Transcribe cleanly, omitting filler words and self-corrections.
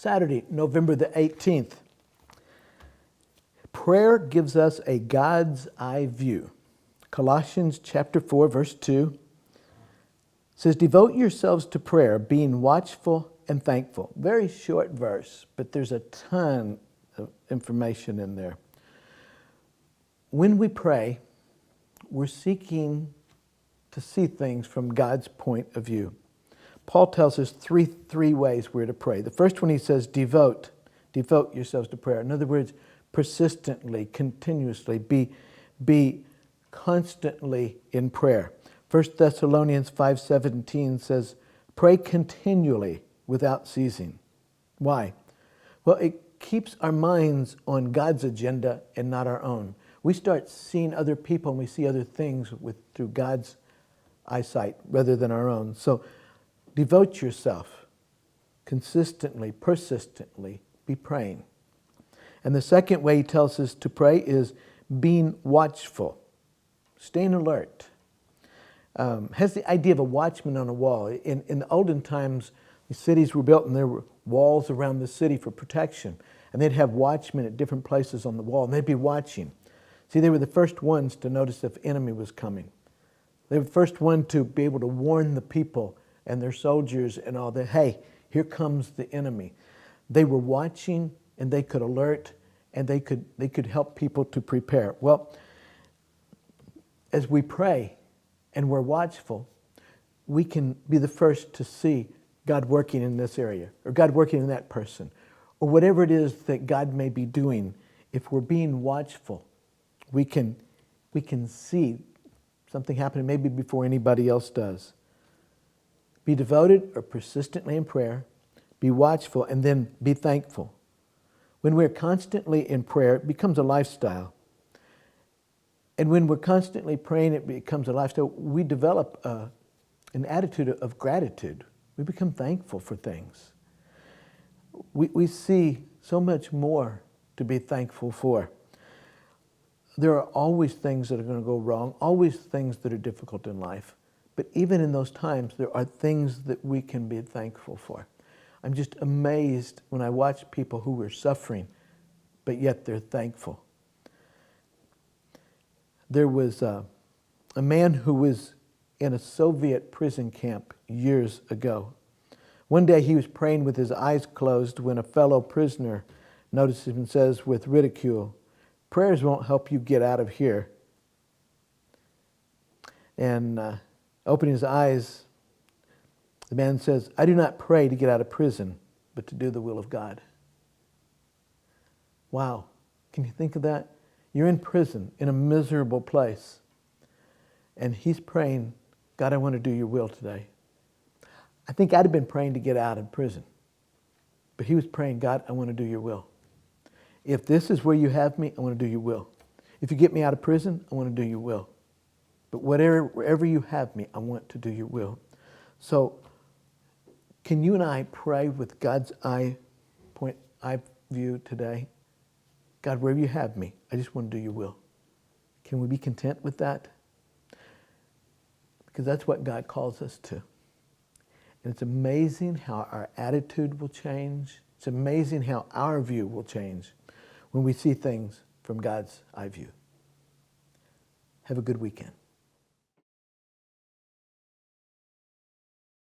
Saturday, November the 18th. Prayer gives us a God's eye view. Colossians chapter 4, verse 2 says, "Devote yourselves to prayer, being watchful and thankful." Very short verse, but there's a ton of information in there. When we pray, we're seeking to see things from God's point of view. Paul tells us three ways we're to pray. The first one he says, devote yourselves to prayer. In other words, persistently, continuously, be constantly in prayer. 1 Thessalonians 5:17 says, "Pray continually without ceasing." Why? Well, it keeps our minds on God's agenda and not our own. We start seeing other people and we see other things through God's eyesight rather than our own. So devote yourself consistently, persistently, be praying. And the second way he tells us to pray is being watchful, staying alert. Has the idea of a watchman on a wall. In the olden times, the cities were built and there were walls around the city for protection. And they'd have watchmen at different places on the wall and they'd be watching. See, they were the first ones to notice if enemy was coming. They were the first one to be able to warn the people and their soldiers and all that, hey, here comes the enemy. They were watching and they could alert and they could help people to prepare. Well, as we pray and we're watchful, we can be the first to see God working in this area or God working in that person or whatever it is that God may be doing. If we're being watchful, we can see something happening maybe before anybody else does. Be devoted or persistently in prayer, be watchful, and then be thankful. When we're constantly in prayer, it becomes a lifestyle. And when we're constantly praying, it becomes a lifestyle. We develop an attitude of gratitude. We become thankful for things. We see so much more to be thankful for. There are always things that are going to go wrong, always things that are difficult in life. But even in those times, there are things that we can be thankful for. I'm just amazed when I watch people who are suffering, but yet they're thankful. There was a man who was in a Soviet prison camp years ago. One day he was praying with his eyes closed when a fellow prisoner noticed him and says with ridicule, "Prayers won't help you get out of here." And opening his eyes, the man says, "I do not pray to get out of prison, but to do the will of God." Wow. Can you think of that? You're in prison, in a miserable place. And he's praying, "God, I want to do your will today." I think I'd have been praying to get out of prison. But he was praying, "God, I want to do your will. If this is where you have me, I want to do your will. If you get me out of prison, I want to do your will. But wherever you have me, I want to do your will." So can you and I pray with God's eye view today? God, wherever you have me, I just want to do your will. Can we be content with that? Because that's what God calls us to. And it's amazing how our attitude will change. It's amazing how our view will change when we see things from God's eye view. Have a good weekend.